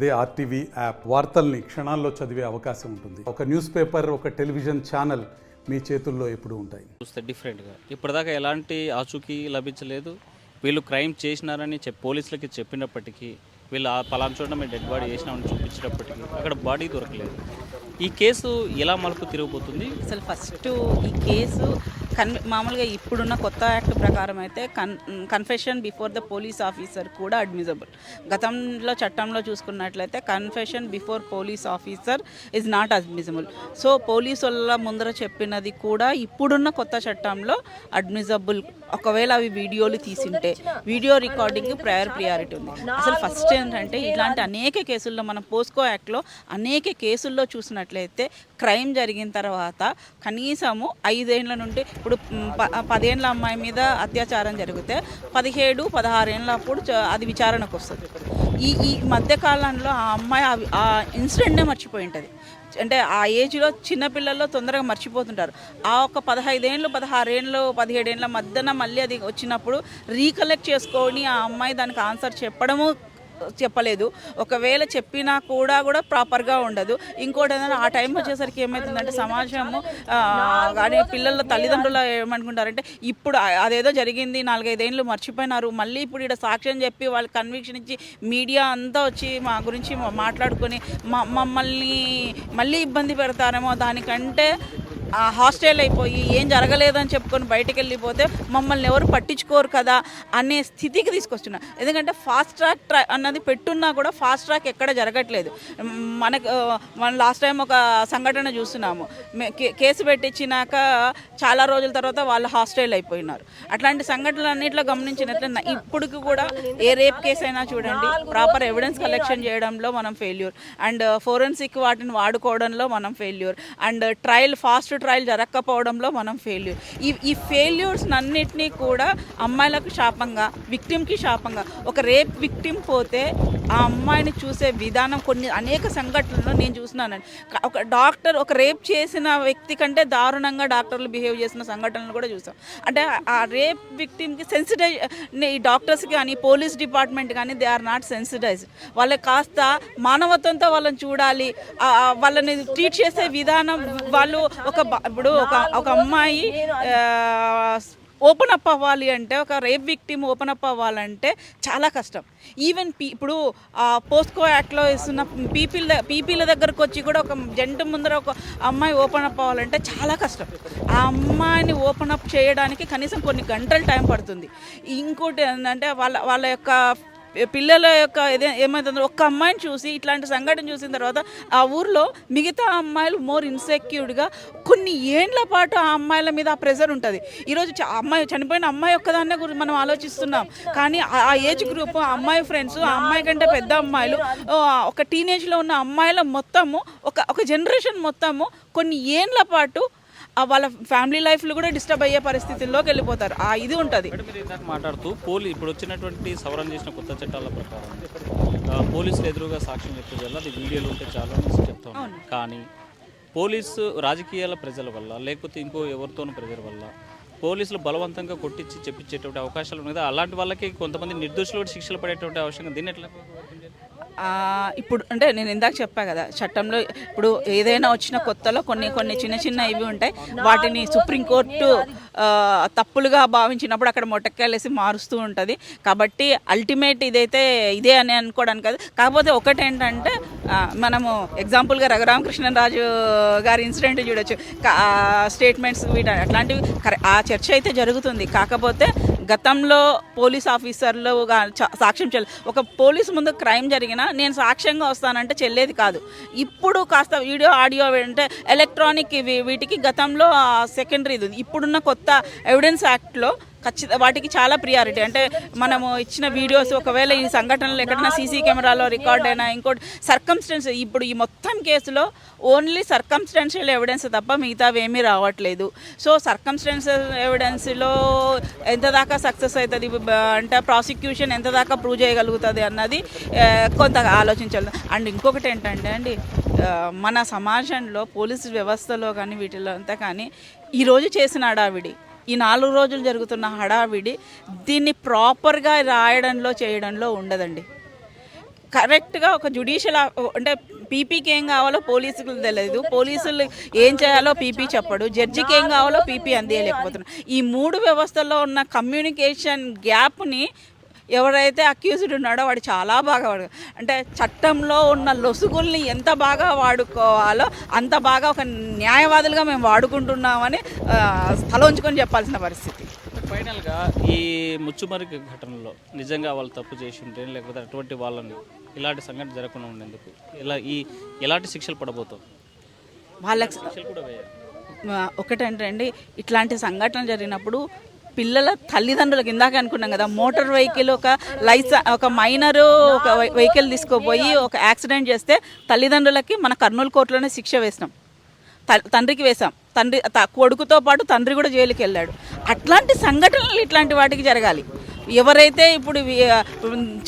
అదే RTV app వార్తల్ని క్షణాల్లో చదివే అవకాశం ఉంటుంది. ఒక న్యూస్ పేపర్, ఒక టెలివిజన్ ఛానల్ మీ చేతుల్లో ఎప్పుడూ ఉంటాయి. చూస్తే డిఫరెంట్గా ఇప్పటిదాకా ఎలాంటి ఆచూకీ లభించలేదు. వీళ్ళు క్రైమ్ చేసినారని పోలీసులకి చెప్పినప్పటికీ, వీళ్ళు పలానా చోట మేము డెడ్ బాడీ చేసినామని చూపించినప్పటికీ అక్కడ బాడీ దొరకలేదు. ఈ కేసు ఎలా మలుపు తిరగబోతుంది? అసలు ఫస్ట్ ఈ కేసు మామూలుగా ఇప్పుడున్న కొత్త యాక్ట్ ప్రకారం అయితే confession before the police officer కూడా అడ్మిజబుల్. గతంలో చట్టంలో చూసుకున్నట్లయితే confession before police officer is not admissible. So police వాళ్ళ ముందర చెప్పినది కూడా ఇప్పుడున్న కొత్త చట్టంలో అడ్మిజబుల్. ఒకవేళ అవి వీడియోలు తీసింటే వీడియో రికార్డింగ్ ప్రయారిటీ ఉంది. అసలు ఫస్ట్ ఏంటంటే ఇలాంటి అనేక కేసుల్లో మనం పోస్కో యాక్ట్లో అనేక కేసుల్లో చూసినట్లయితే క్రైమ్ జరిగిన తర్వాత కనీసము 5 ఏళ్ల నుండి ఇప్పుడు 10 ఏళ్ళ అమ్మాయి మీద అత్యాచారం జరిగితే 17-16 ఏళ్ళ అప్పుడు అది విచారణకు వస్తుంది. ఈ మధ్యకాలంలో ఆ అమ్మాయి ఆ ఇన్సిడెంట్నే మర్చిపోయి ఉంటుంది. అంటే ఆ ఏజ్లో చిన్నపిల్లల్లో తొందరగా మర్చిపోతుంటారు. ఆ ఒక 15 ఏళ్ళు 16 ఏళ్ళు 17 ఏళ్ళ మధ్యన మళ్ళీ అది వచ్చినప్పుడు రీకలెక్ట్ చేసుకొని ఆ అమ్మాయి దానికి ఆన్సర్ చెప్పలేదు. ఒకవేళ చెప్పినా కూడా ప్రాపర్గా ఉండదు. ఇంకోటి ఏంటంటే ఆ టైం వచ్చేసరికి ఏమవుతుందంటే సమాజము కానీ పిల్లల తల్లిదండ్రులు ఏమనుకుంటారంటే ఇప్పుడు అదేదో జరిగింది 4-5 ఏళ్ళు మర్చిపోయినారు, మళ్ళీ ఇప్పుడు ఇక్కడ సాక్ష్యం చెప్పి వాళ్ళకి కన్విక్షన్ ఇచ్చి మీడియా అంతా వచ్చి మా గురించి మాట్లాడుకొని మమ్మల్ని మళ్ళీ ఇబ్బంది పెడతారేమో, దానికంటే హాస్టల్ అయిపోయి ఏం జరగలేదని చెప్పుకొని బయటికి వెళ్ళిపోతే మమ్మల్ని ఎవరు పట్టించుకోరు కదా అనే స్థితికి తీసుకొస్తున్నారు. ఎందుకంటే ఫాస్ట్ ట్రాక్ అన్నది పెట్టున్నా కూడా ఫాస్ట్ ట్రాక్ ఎక్కడ జరగట్లేదు. మనం లాస్ట్ టైం ఒక సంఘటన చూస్తున్నాము. కేసు పెట్టించినాక చాలా రోజుల తర్వాత వాళ్ళు హాస్టల్ అయిపోయినారు. అట్లాంటి సంఘటనలు అన్నింటిలో గమనించినట్లయితే ఇప్పటికి కూడా ఏ రేప్ కేసు అయినా చూడండి, ప్రాపర్ ఎవిడెన్స్ కలెక్షన్ చేయడంలో మనం ఫెయిల్యూర్, అండ్ ఫోరెన్సిక్ వాటిని వాడుకోవడంలో మనం ఫెయిల్యూర్, అండ్ ఫాస్ట్ ట్రయల్ జరగకపోవడంలో మనం ఫెయిల్యూర్. ఈ ఫెయిల్యూర్స్ అన్నిటినీ కూడా అమ్మాయిలకు శాపంగా, విక్టిమ్కి శాపంగా. ఒక రేప్ విక్టిమ్ పోతే ఆ అమ్మాయిని చూసే విధానం అనేక సంఘటనలు నేను చూసినానండి. ఒక డాక్టర్ ఒక రేప్ చేసిన వ్యక్తి కంటే దారుణంగా డాక్టర్లు బిహేవ్ చేసిన సంఘటనలు కూడా చూసాం. అంటే ఆ రేప్ విక్టిమ్కి సెన్సిటైజ్, ఈ డాక్టర్స్ కానీ పోలీస్ డిపార్ట్మెంట్ కానీ దే ఆర్ నాట్ సెన్సిటైజ్డ్. వాళ్ళకి కాస్త మానవత్వంతో వాళ్ళని చూడాలి, వాళ్ళని ట్రీట్ చేసే విధానం. వాళ్ళు ఇప్పుడు ఒక అమ్మాయి ఓపెన్ అప్ అవ్వాలి అంటే, ఒక రేప్ విక్టిమ్ ఓపెన్ అప్ అవ్వాలంటే చాలా కష్టం. ఈవెన్ ఇప్పుడు పోస్కో యాక్ట్లో ఇస్తున్న పీపీల దగ్గరకు వచ్చి కూడా ఒక జంట ముందర ఒక అమ్మాయి ఓపెన్ అప్ అవ్వాలంటే చాలా కష్టం. ఆ అమ్మాయిని ఓపెన్ అప్ చేయడానికి కనీసం కొన్ని గంటలు టైం పడుతుంది. ఇంకోటి ఏంటంటే వాళ్ళ యొక్క పిల్లల యొక్క ఏమవుతుందో ఒక్క అమ్మాయిని చూసి ఇట్లాంటి సంఘటన చూసిన తర్వాత ఆ ఊర్లో మిగతా అమ్మాయిలు మోర్ ఇన్సెక్యూర్డ్గా కొన్ని ఏండ్ల పాటు ఆ అమ్మాయిల మీద ఆ ప్రెజర్ ఉంటుంది. ఈరోజు చనిపోయిన అమ్మాయి ఒక్కదాన్నే గురించి మనం ఆలోచిస్తున్నాం, కానీ ఆ ఏజ్ గ్రూప్, ఆ అమ్మాయి ఫ్రెండ్స్, ఆ అమ్మాయి కంటే పెద్ద అమ్మాయిలు, ఒక టీనేజ్లో ఉన్న అమ్మాయిల మొత్తము ఒక జనరేషన్ మొత్తము కొన్ని ఏండ్ల పాటు వాళ్ళ ఫ్యామిలీ లైఫ్లో కూడా డిస్టర్బ్ అయ్యే పరిస్థితుల్లోకి వెళ్ళిపోతారు. ఇది ఉంటుంది. మాట్లాడుతూ ఇప్పుడు వచ్చినటువంటి సవరణ చేసిన కొత్త చట్టాల ప్రకారం పోలీసులు ఎదురుగా సాక్ష్యం చెప్పే వల్ల అది వీడియోలు ఉంటే చాలా చెప్తా ఉన్నాను. కానీ పోలీసు రాజకీయాల ప్రజల వల్ల, లేకపోతే ఇంకో ఎవరితోనూ ప్రజల వల్ల పోలీసులు బలవంతంగా కొట్టించి చెప్పించేటువంటి అవకాశాలు ఉన్నాయి. అలాంటి వాళ్ళకి కొంతమంది నిర్దోషులు కూడా శిక్షలు పడేటువంటి అవసరం. దీన్ని ఎట్లా? ఇప్పుడు అంటే నేను ఇందాక చెప్పా కదా, చట్టంలో ఇప్పుడు ఏదైనా వచ్చిన కొత్తలో కొన్ని చిన్న ఇవి ఉంటాయి. వాటిని సుప్రీంకోర్టు తప్పులుగా భావించినప్పుడు అక్కడ మొట్టకాయలేసి మారుస్తూ ఉంటుంది. కాబట్టి అల్టిమేట్ ఇదే అని అనుకోవడానికి కాదు. కాకపోతే ఒకటేంటంటే మనము ఎగ్జాంపుల్గా రఘురామకృష్ణరాజు గారి ఇన్సిడెంట్ చూడొచ్చు. స్టేట్మెంట్స్ అట్లాంటివి ఆ చర్చ అయితే జరుగుతుంది. కాకపోతే గతంలో పోలీస్ ఆఫీసర్లు సాక్ష్యం ఒక పోలీసు ముందు క్రైమ్ జరిగినా నేను సాక్ష్యంగా వస్తానంటే చెల్లేది కాదు. ఇప్పుడు కాస్త వీడియో ఆడియో అంటే ఎలక్ట్రానిక్ వీటికి గతంలో సెకండరీ ఇది. ఇప్పుడున్న కొత్త ఎవిడెన్స్ యాక్ట్లో వాటికి చాలా ప్రియారిటీ. అంటే మనము ఇచ్చిన వీడియోస్ ఒకవేళ ఈ సంఘటనలు ఎక్కడైనా సీసీ కెమెరాలో రికార్డ్ అయినా, ఇంకోటి సర్కమ్స్టెన్స్, ఇప్పుడు ఈ మొత్తం కేసులో ఓన్లీ సర్కమ్స్టెన్షియల్ ఎవిడెన్స్ తప్ప మిగతావి ఏమీ రావట్లేదు. సో సర్కమ్స్టెన్షియల్ ఎవిడెన్స్లో ఎంత దాకా సక్సెస్ అవుతుంది అంటే ప్రాసిక్యూషన్ ఎంత దాకా ప్రూవ్ చేయగలుగుతుంది అన్నది కొంత ఆలోచించాలి. అండ్ ఇంకొకటి ఏంటంటే అండి, మన సమాజంలో పోలీసు వ్యవస్థలో కానీ వీటిలో అంతా కానీ ఈరోజు చేసిన హడావిడి, ఈ 4 రోజులు జరుగుతున్న హడావిడి దీన్ని ప్రాపర్గా రాయడంలో చేయడంలో ఉండదండి. కరెక్ట్గా ఒక జ్యుడిషియల్ అంటే పీపీకి ఏం కావాలో పోలీసులకు తెలియదు, పోలీసులు ఏం చేయాలో పీపీ చెప్పడు, జడ్జికి ఏం కావాలో పీపీ అందియలేకపోతున్నాడు. ఈ 3 వ్యవస్థల్లో ఉన్న కమ్యూనికేషన్ గ్యాప్ని ఎవరైతే అక్యూజ్డ్ ఉన్నాడో వాడు చాలా బాగా అంటే చట్టంలో ఉన్న లొసుగుల్ని ఎంత బాగా వాడుకోవాలో అంత బాగా ఒక న్యాయవాదులుగా మేము వాడుకుంటున్నామని తలోంచుకొని చెప్పాల్సిన పరిస్థితి. ఫైనల్గా ఈ ముచ్చుమరికి ఘటనలో నిజంగా వాళ్ళు తప్పు చేసి ఉంటే లేకపోతే అటువంటి వాళ్ళని ఇలాంటి సంఘటన జరగకుండా ఉండేందుకు ఎలాంటి శిక్షలు పడబోతాం? వాళ్ళకి శిక్షలు కూడా వేయాలి. ఒకటంటే ఇట్లాంటి సంఘటన జరిగినప్పుడు పిల్లల తల్లిదండ్రులకు ఇందాక అనుకున్నాం కదా, మోటార్ వెహికల్ ఒక మైనరు ఒక వెహికల్ తీసుకోపోయి ఒక యాక్సిడెంట్ చేస్తే తల్లిదండ్రులకి మన కర్నూలు కోర్టులోనే శిక్ష వేసినాం, తండ్రికి వేసాం, కొడుకుతో పాటు తండ్రి కూడా జైలుకి వెళ్ళాడు. అట్లాంటి సంఘటనలు ఇట్లాంటి వాటికి జరగాలి. ఎవరైతే ఇప్పుడు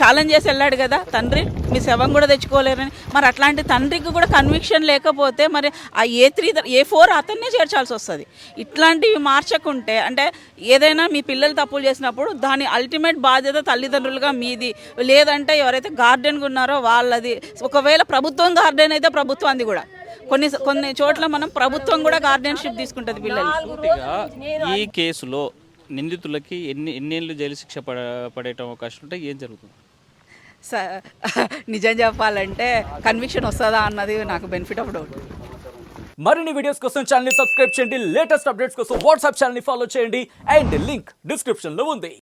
ఛాలెంజ్ చేసి వెళ్ళాడు కదా తండ్రి, మీ శవం కూడా తెచ్చుకోలేరని, మరి అట్లాంటి తండ్రికి కూడా కన్విక్షన్ లేకపోతే మరి ఆ A4 అతన్నే చేర్చాల్సి వస్తుంది. ఇట్లాంటివి మార్చకుంటే అంటే ఏదైనా మీ పిల్లలు తప్పులు చేసినప్పుడు దాని అల్టిమేట్ బాధ్యత తల్లిదండ్రులుగా మీది, లేదంటే ఎవరైతే గార్డెన్గా ఉన్నారో వాళ్ళది. ఒకవేళ ప్రభుత్వం గార్డెన్ అయితే ప్రభుత్వాన్ని కూడా కొన్ని చోట్ల మనం ప్రభుత్వం కూడా గార్డెన్షిప్ తీసుకుంటుంది పిల్లలు. ఈ కేసులో నిందితులకి ఎన్నేళ్ళు జైలు శిక్ష పడేట అవకాశం ఉంటే ఏం జరుగుతుంది? నిజం చెప్పాలంటే కన్విక్షన్ వస్తుందా అన్నది నాకు బెనిఫిట్ ఆఫ్ డౌట్. మరిన్ని వీడియోస్ కోసం ఛానల్ ని సబ్స్క్రైబ్ చేయండి, లేటెస్ట్ అప్డేట్స్ కోసం వాట్సాప్ ఛానల్ ని ఫాలో చేయండి అండ్ లింక్ డిస్క్రిప్షన్ లో ఉంది.